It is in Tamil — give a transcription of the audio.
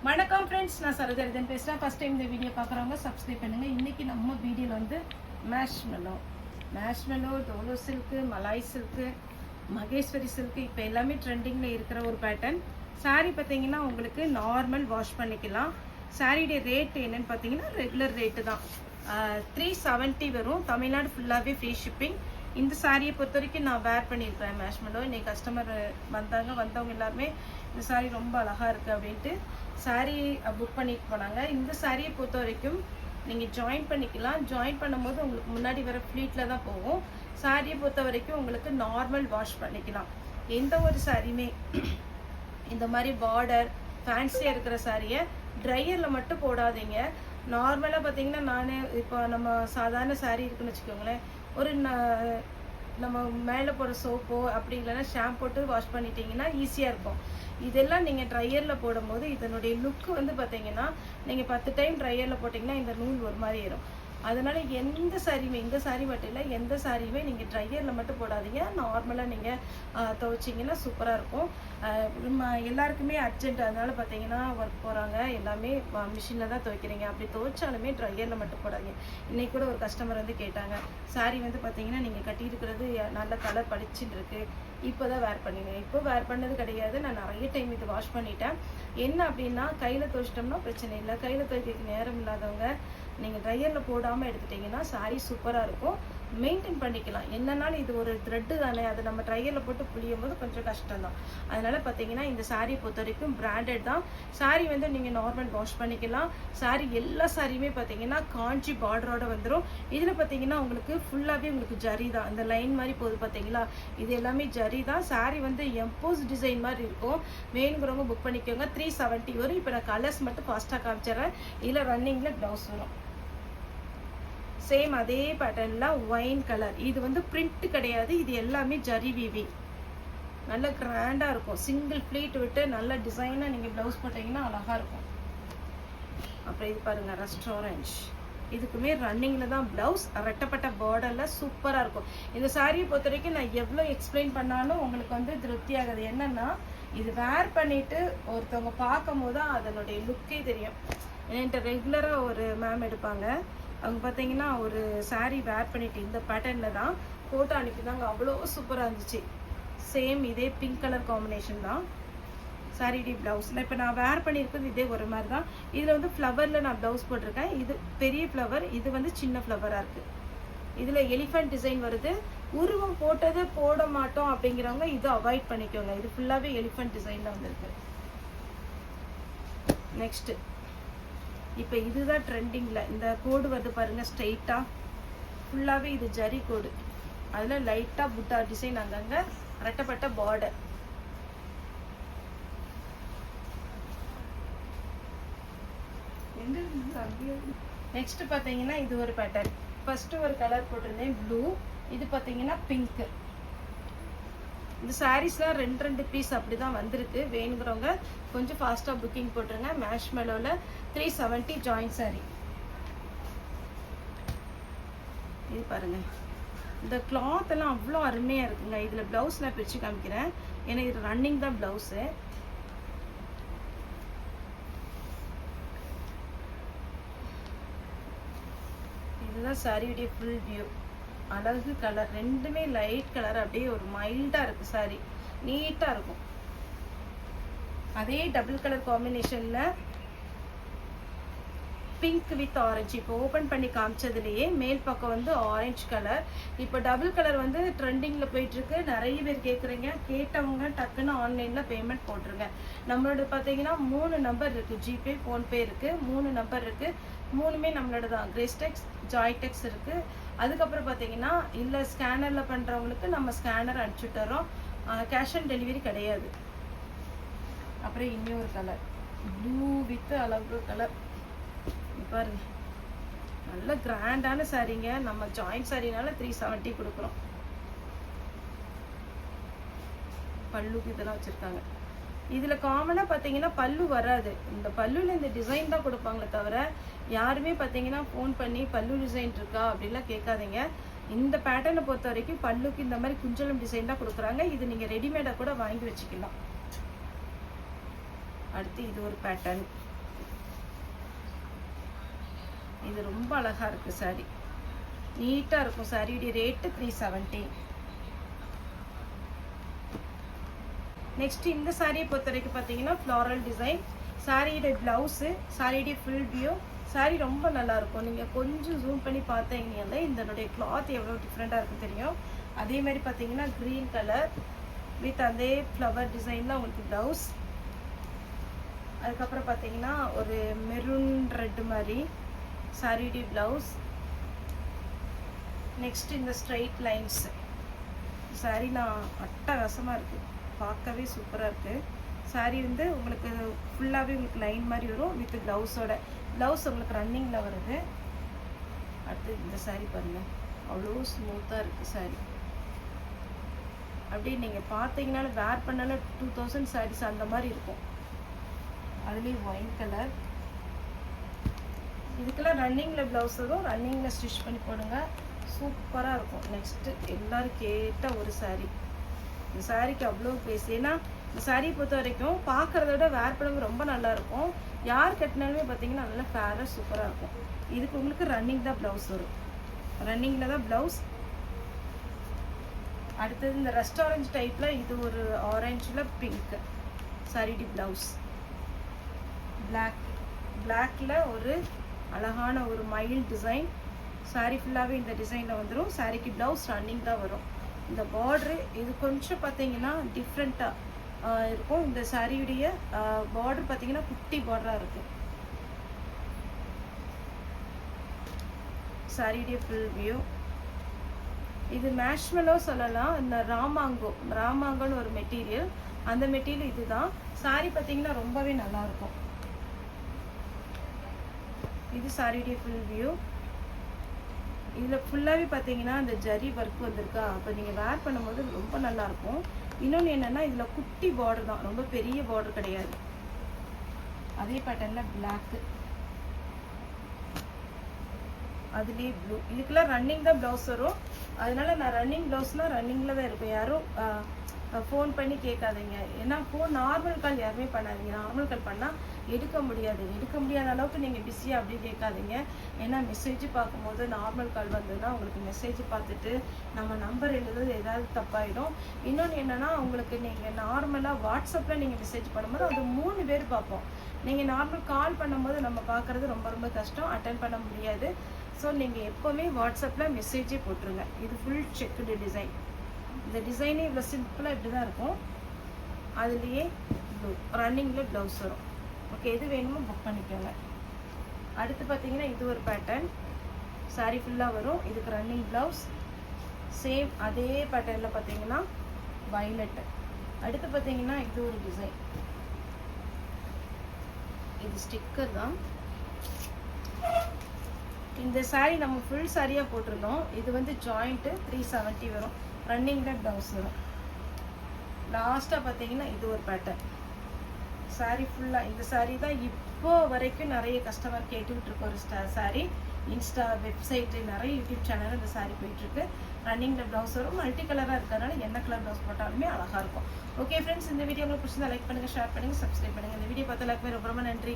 வணக்கம் ஃப்ரெண்ட்ஸ், நான் சரோஜரிதன் பேசுகிறேன். ஃபஸ்ட் டைம் இந்த வீடியோ பார்க்குறவங்க சப்ஸ்கிரைப் பண்ணுங்கள். இன்றைக்கி நம்ம வீடியோவில் வந்து மேஷ்மெலோ டோலோ சில்க்கு, மலாய் சில்க்கு, மகேஸ்வரி சில்க்கு இப்போ எல்லாமே ட்ரெண்டிங்கில் இருக்கிற ஒரு பேட்டர்ன். சாரீ பார்த்தீங்கன்னா உங்களுக்கு நார்மல் வாஷ் பண்ணிக்கலாம். சாரியுடைய ரேட் என்னென்னு பார்த்தீங்கன்னா ரெகுலர் ரேட்டு தான், 370 வரும். தமிழ்நாடு ஃபுல்லாகவே ஃப்ரீ ஷிப்பிங். இந்த சாரியை பொறுத்த வரைக்கும் நான் வேர் பண்ணியிருக்கிறேன் மேஷ்மெலோ. இன்னைக்கு கஸ்டமர் வந்தவங்க எல்லாருமே இந்த சாரீ ரொம்ப அழகாக இருக்குது அப்படின்ட்டு சாரீ புக் பண்ணிட்டு போனாங்க. இந்த சாரியை பொறுத்த வரைக்கும் நீங்கள் ஜாயின் பண்ணிக்கலாம். ஜாயின் பண்ணும்போது உங்களுக்கு முன்னாடி வர ஃப்ளீட்டில் தான் போகும். சாரியை பொறுத்த வரைக்கும் உங்களுக்கு நார்மல் வாஷ் பண்ணிக்கலாம். எந்த ஒரு சாரியுமே இந்த மாதிரி பார்டர் ஃபேன்சியாக இருக்கிற சாரியை ட்ரையரில் மட்டும் போடாதீங்க. நார்மலாக பார்த்தீங்கன்னா நான் இப்போ நம்ம சாதாரண சாரீ இருக்குன்னு வச்சுக்கோங்களேன், ஒரு நம்ம மேலே போடுற சோப்போ அப்படி இல்லைன்னா ஷாம்பு போட்டு வாஷ் பண்ணிட்டீங்கன்னா ஈஸியாக இருக்கும். இதெல்லாம் நீங்கள் ட்ரையரில் போடும்போது இதனுடைய லுக்கு வந்து பார்த்தீங்கன்னா நீங்கள் 10 டைம் ட்ரையரில் போட்டிங்கன்னா இந்த நூல் ஒரு மாதிரி ஏறும். அதனால் எந்த சாரியுமே, இந்த சாரீ மட்டும் இல்லை, எந்த சாரியுமே நீங்கள் ட்ரையரில் மட்டும் போடாதீங்க. நார்மலாக நீங்கள் துவைச்சிங்கன்னா சூப்பராக இருக்கும். எல்லாருக்குமே அர்ஜென்ட், அதனால் பார்த்தீங்கன்னா ஒர்க் போகிறாங்க, எல்லாமே மிஷினில் தான் துவைக்கிறீங்க. அப்படி துவைச்சாலுமே ட்ரையரில் மட்டும் போடாதீங்க. இன்றைக்கி கூட ஒரு கஸ்டமர் வந்து கேட்டாங்க, சாரீ வந்து பார்த்தீங்கன்னா நீங்கள் கட்டியிருக்கிறது நல்ல கலர் பளிச்சுன்னு இருக்குது, இப்போ தான் வேர் பண்ணிங்க. இப்போ வேர் பண்ணது கிடையாது, நான் நிறைய டைம் இது வாஷ் பண்ணிட்டேன். என்ன அப்படின்னா கையில் துவைச்சிட்டோம்னா பிரச்சனை இல்லை. கையில் துவைக்கிறதுக்கு நேரம் இல்லாதவங்க நீங்கள் ட்ரையரில் போடாமல் எடுத்துட்டிங்கன்னா சாரீ சூப்பராக இருக்கும், மெயின்டைன் பண்ணிக்கலாம். என்னன்னாலும் இது ஒரு த்ரெட்டு தானே, அதை நம்ம ட்ரையரில் போட்டு புளியும் போது கொஞ்சம் கஷ்டம்தான். அதனால் பார்த்தீங்கன்னா இந்த சாரீ பொறுத்த வரைக்கும் பிராண்டட் தான். சாரீ வந்து நீங்கள் நார்மல் வாஷ் பண்ணிக்கலாம். சாரீ எல்லா சாரியுமே பார்த்தீங்கன்னா காஞ்சி பார்டரோட வந்துடும். இதில் பார்த்தீங்கன்னா உங்களுக்கு ஃபுல்லாகவே உங்களுக்கு ஜரி தான், இந்த லைன் மாதிரி போகுது பார்த்தீங்களா, இது எல்லாமே ஜரி தான். சாரீ வந்து எம்போஸ் டிசைன் மாதிரி இருக்கும். வேணுங்கிறவங்க புக் பண்ணிக்கோங்க. 370 வரும். இப்போ நான் கலர்ஸ் மட்டும் ஃபாஸ்ட்டாக காமிச்சிடுறேன். இதில் ரன்னிங்கில் ப்ளவுஸ் வரும். சேம் அதே பேட்டர்ன்ல ஒயின் கலர். இது வந்து பிரிண்ட் கிடையாது, இது எல்லாமே ஜரி வீவிங். நல்ல கிராண்டாக இருக்கும். சிங்கிள் ப்ளீட் விட்டு நல்ல டிசைனாக நீங்கள் ப்ளவுஸ் போட்டிங்கன்னா அழகாக இருக்கும். அப்புறம் இது பாருங்கள், ரெஸ்டாரண்ட். இதுக்குமே ரன்னிங்கில் தான் ப்ளவுஸ், ரெட்டப்பட்ட பார்டரில் சூப்பராக இருக்கும். இந்த சாரியை பொறுத்த வரைக்கும் நான் எவ்வளோ எக்ஸ்பிளைன் பண்ணாலும் உங்களுக்கு வந்து திருப்தி ஆகுது. என்னென்னா இது வேர் பண்ணிவிட்டு ஒருத்தவங்க பார்க்கும் போது தான் அதனுடைய லுக்கே தெரியும். என்கிட்ட ரெகுலராக ஒரு மேம் எடுப்பாங்க. அவங்க பார்த்தீங்கன்னா ஒரு சாரீ வேர் பண்ணிட்டு இந்த பேட்டர்னில் தான் ஃபோட்டோ அனுப்பியிருந்தாங்க, அவ்வளோ சூப்பராக இருந்துச்சு. சேம் இதே பிங்க் கலர் காம்பினேஷன் தான் சாரியுடைய ப்ளவுஸில். இப்போ நான் வேர் பண்ணியிருக்கிறது இதே ஒரு மாதிரி தான். இதில் வந்து ஃப்ளவரில் நான் ப்ளவுஸ் போட்டிருக்கேன். இது பெரிய ஃப்ளவர், இது வந்து சின்ன ஃப்ளவராக இருக்குது. இதில் எலிஃபண்ட் டிசைன் வருது. உருவம் போட்டது போட மாட்டோம் அப்படிங்கிறவங்க இது அவாய்ட் பண்ணிக்கோங்க. இது ஃபுல்லாகவே எலிஃபண்ட் டிசைனில் வந்துருக்கு. நெக்ஸ்ட்டு இப்போ இதுதான் ட்ரெண்டிங்கில் இந்த கோடு வருது பாருங்கள், ஸ்ட்ரெயிட்டாக ஃபுல்லாகவே இது ஜரி கோடு. அதில் லைட்டாக புட்டா டிசைன், அங்கங்கே ரெட்டப்பட்ட பார்டர். நெக்ஸ்ட் பார்த்தீங்கன்னா இது ஒரு பேட்டர்ன். ஃபஸ்ட்டு ஒரு கலர் போட்டிருந்தேன் ப்ளூ, இது பார்த்தீங்கன்னா பிங்க்கு. இந்த சாரீஸ்லாம் 2 பீஸ் அப்படி தான் வந்திருக்கு. வேணுங்கிறவங்க கொஞ்சம் ஃபாஸ்ட்டாக புக்கிங் போட்டுருங்க. மேஷ்மெலோவில் 370 ஜாயின் சாரீ. இது பாருங்கள், இந்த கிளாத் எல்லாம் அவ்வளோ அருமையாக இருக்குங்க. இதில் ப்ளவுஸ் நான் பிரித்து காமிக்கிறேன், ஏன்னா இது ரன்னிங் தான் ப்ளவுஸு. இதுதான் சாரியுடைய ஃபுல் வியூ. அழகு கலர், ரெண்டுமே லைட் கலர், அப்படியே ஒரு மைல்டாக இருக்குது சாரி, நீட்டாக இருக்கும். அதே டபுள் கலர் காம்பினேஷனில் பிங்க் வித் ஆரஞ்சு. இப்போ ஓப்பன் பண்ணி காமிச்சதுலேயே மேல் பக்கம் வந்து ஆரஞ்சு கலர். இப்போ டபுள் கலர் வந்து ட்ரெண்டிங்கில் போயிட்டுருக்கு. நிறைய பேர் கேட்குறீங்க, கேட்டவங்க டக்குன்னு ஆன்லைனில் பேமெண்ட் போட்டுருங்க. நம்மளோட பார்த்தீங்கன்னா 3 நம்பர் இருக்குது, ஜிபே ஃபோன்பே இருக்குது. 3 நம்பர் இருக்குது, 3மே நம்மளோட தான். கிரேஸ்டெக்ஸ், ஜாய்டெக்ஸ் இருக்குது. அதுக்கப்புறம் பார்த்தீங்கன்னா இல்லை ஸ்கேனரில் பண்ணுறவங்களுக்கு நம்ம ஸ்கேனர் அனுப்பிச்சுட்டுறோம். கேஷ் ஆன் டெலிவரி கிடையாது. அப்புறம் இன்னொரு கலர் ப்ளூ வித் அழகு கலர். பாருங்க, நல்ல கிராண்டான சாரீங்க. நம்ம ஜாயிண்ட் சாரினால 370 கொடுக்குறோம். பல்லுக்கு இதெல்லாம் வச்சுருக்காங்க. இதில் காமனாக பார்த்தீங்கன்னா பல்லு வராது. இந்த பல்லுவில் இந்த டிசைன் தான் கொடுப்பாங்களே தவிர யாருமே பார்த்தீங்கன்னா ஃபோன் பண்ணி பல்லு டிசைன் இருக்கா அப்படின்லாம் கேட்காதீங்க. இந்த பேட்டர்னை பொறுத்த வரைக்கும் பல்லுக்கு இந்த மாதிரி குஞ்சலம் டிசைன் தான் கொடுக்குறாங்க. இது நீங்கள் ரெடிமேடாக கூட வாங்கி வச்சுக்கலாம். அடுத்து இது ஒரு பேட்டர்ன். இது ரொம்ப அழகாக இருக்குது சாரி, நீட்டாக இருக்கும். சாரியுடைய ரேட்டு 370. நெக்ஸ்ட் இந்த சாரியை பொறுத்த வரைக்கும் பார்த்தீங்கன்னா ஃப்ளாரல் டிசைன். சாரியுடைய ப்ளவுஸு, சாரியுடைய ஃபுல் வியூ. சாரி ரொம்ப நல்லாயிருக்கும். நீங்கள் கொஞ்சம் ஜூம் பண்ணி பார்த்தீங்கன்னா இதனுடைய கிளாத் எவ்வளோ டிஃப்ரெண்ட்டாக இருக்குன்னு தெரியும். அதே மாதிரி பார்த்தீங்கன்னா க்ரீன் கலர் வித் அதே ஃப்ளவர் டிசைனில் உங்களுக்கு ப்ளவுஸ். அதுக்கப்புறம் பார்த்தீங்கன்னா ஒரு மெரூன் ரெட் மாதிரி சாரியுடைய ப்ளவுஸ். நெக்ஸ்ட் இந்த ஸ்ட்ரைட் லைன்ஸ். சாரி நான் அட்டகாசமாக இருக்குது, பார்க்கவே சூப்பராக இருக்குது. சாரி வந்து உங்களுக்கு ஃபுல்லாகவே உங்களுக்கு லைன் மாதிரி வரும் வித் ப்ளவுஸோட. ப்ளவுஸ் உங்களுக்கு ரன்னிங்கில் வருது. அடுத்து இந்த சாரி பாருங்கள், அவ்வளோ ஸ்மூத்தாக இருக்குது சாரி. அப்படியே நீங்கள் பார்த்தீங்கன்னாலும் வேர் பண்ணாலும் 2000 சாரீஸ் அந்த மாதிரி இருக்கும். அதுலேயும் ஒயின் கலர். இதுக்கெல்லாம் ரன்னிங்கில் ப்ளவுஸ் வரும், ரன்னிங்கில் ஸ்டிச் பண்ணி போடுங்க, சூப்பராக இருக்கும். நெக்ஸ்ட்டு எல்லோரும் கேட்ட ஒரு சாரீ. இந்த சாரிக்கு அவ்வளோ ப்ரைஸ். ஏன்னா இந்த சாரியை பொறுத்த வரைக்கும் பார்க்குறத விட வேர் பண்ணுறது ரொம்ப நல்லாயிருக்கும். யார் கட்டினாலுமே பார்த்தீங்கன்னா நல்லா ஃபேராக சூப்பராக இருக்கும். இதுக்கு உங்களுக்கு ரன்னிங் தான் ப்ளவுஸ் வரும், ரன்னிங்கில் தான் ப்ளவுஸ். அடுத்தது இந்த ரெஸ்டாரண்ட் டைப்பில் இது ஒரு ஆரஞ்சில் பிங்க் சாரிடி ப்ளவுஸ். பிளாக்கில் ஒரு அழகான ஒரு மயில் டிசைன். சாரி ஃபுல்லாகவே இந்த டிசைனில் வந்துடும். சாரிக்கு ப்ளவுஸ் ரன்னிங் தான் வரும். இந்த பார்ட்ரு இது கொஞ்சம் பார்த்தீங்கன்னா டிஃப்ரெண்ட்டாக இருக்கும். இந்த சாரியுடைய பார்டர் பார்த்தீங்கன்னா குட்டி பார்டராக இருக்குது. சாரியுடைய ஃபுல் வியூ. இது மேஷ்மெலோ சொல்லலாம். இந்த ராமாங்கோன்னு ஒரு மெட்டீரியல், அந்த மெட்டீரியல் இதுதான். சாரி பார்த்தீங்கன்னா ரொம்பவே நல்லாயிருக்கும். இது சாரியுடைய ஃபுல் வியூ. இதில் ஃபுல்லாகவே பார்த்தீங்கன்னா அந்த ஜரி ஒர்க் வந்திருக்கா, அப்போ நீங்கள் வேர் பண்ணும்போது ரொம்ப நல்லாயிருக்கும். இன்னொன்று என்னென்னா இதில் குட்டி பார்டர் தான், ரொம்ப பெரிய பார்டர் கிடையாது. அதே பேட்டர்னில் பிளாக்கு, அதுலேயே ப்ளூ. இதுக்கெல்லாம் ரன்னிங் தான் ப்ளவுஸ் வரும். அதனால நான் ரன்னிங் ப்ளவுஸ்னால் ரன்னிங்கில் தான் இருக்கும். யாரும் ஃபோன் பண்ணி கேட்காதீங்க. ஏன்னா ஃபோன் நார்மல் கால் யாருமே பண்ணாதீங்க. நார்மல் கால் பண்ணால் எடுக்க முடியாத அளவுக்கு நீங்கள் பிஸியாக அப்படி கேட்காதீங்க. ஏன்னா மெசேஜ் பார்க்கும்போது நார்மல் கால் வந்ததுன்னா உங்களுக்கு மெசேஜ் பார்த்துட்டு நம்ம நம்பர் எழுதுறது ஏதாவது தப்பாயிடும். இன்னொன்று என்னென்னா உங்களுக்கு நீங்கள் நார்மலாக வாட்ஸ்அப்பில் நீங்கள் மெசேஜ் பண்ணும்போது அது 3 பேர் பார்ப்போம். நீங்கள் நார்மல் கால் பண்ணும்போது நம்ம பார்க்குறது ரொம்ப ரொம்ப கஷ்டம், அட்டன் பண்ண முடியாது. ஸோ நீங்கள் எப்போவுமே வாட்ஸ்அப்பில் மெசேஜே போட்டுருங்க. இது ஃபுல் செக்குடு டிசைன். இந்த டிசைனே இவ்வளோ சிம்பிளாக இப்படி தான் இருக்கும். அதுலேயே ரன்னிங்கில் ப்ளவுஸ் வரும். ஓகே, எது வேணுமோ புக் பண்ணிக்கோங்க. அடுத்து பார்த்தீங்கன்னா இது ஒரு பேட்டர்ன். சாரி ஃபுல்லாக வரும். இதுக்கு ரன்னிங் ப்ளவுஸ். சேம் அதே பேட்டர்னில் பார்த்தீங்கன்னா வயலட்டு. அடுத்து பார்த்தீங்கன்னா இது ஒரு டிசைன். இது ஸ்டிக்கர் தான். இந்த சாரீ நம்ம ஃபுல் சாரியாக போட்டிருந்தோம். இது வந்து ஜாயிண்ட்டு 370 வரும். ரன்னிங்கில் ப்ளவுஸ் வரும். லாஸ்ட்டாக பார்த்தீங்கன்னா இது ஒரு பேட்டர்ன். சாரீ ஃபுல்லாக இந்த சாரீ தான் இப்போ வரைக்கும் நிறைய கஸ்டமர் கேட்டுக்கிட்டு இருக்க ஒரு சாரீ. இன்ஸ்டா, வெப்சைட்டு, நிறைய யூடியூப் சேனல் இந்த சாரீ போயிட்டுருக்கு. ரன்னிங்கில் ப்ளவுஸ் வரும். மல்டி கலராக இருக்கிறதுனால என்ன கலர் ப்ளவுஸ் போட்டாலுமே அழகாக இருக்கும். ஓகே ஃப்ரெண்ட்ஸ், இந்த வீடியோ உங்களுக்கு பிடிச்சிருந்தா லைக் பண்ணுங்கள், ஷேர் பண்ணுங்கள், சப்ஸ்கிரைப் பண்ணுங்கள். இந்த வீடியோ பார்த்த எல்லாருக்குமே ரொம்ப ரொம்ப நன்றி.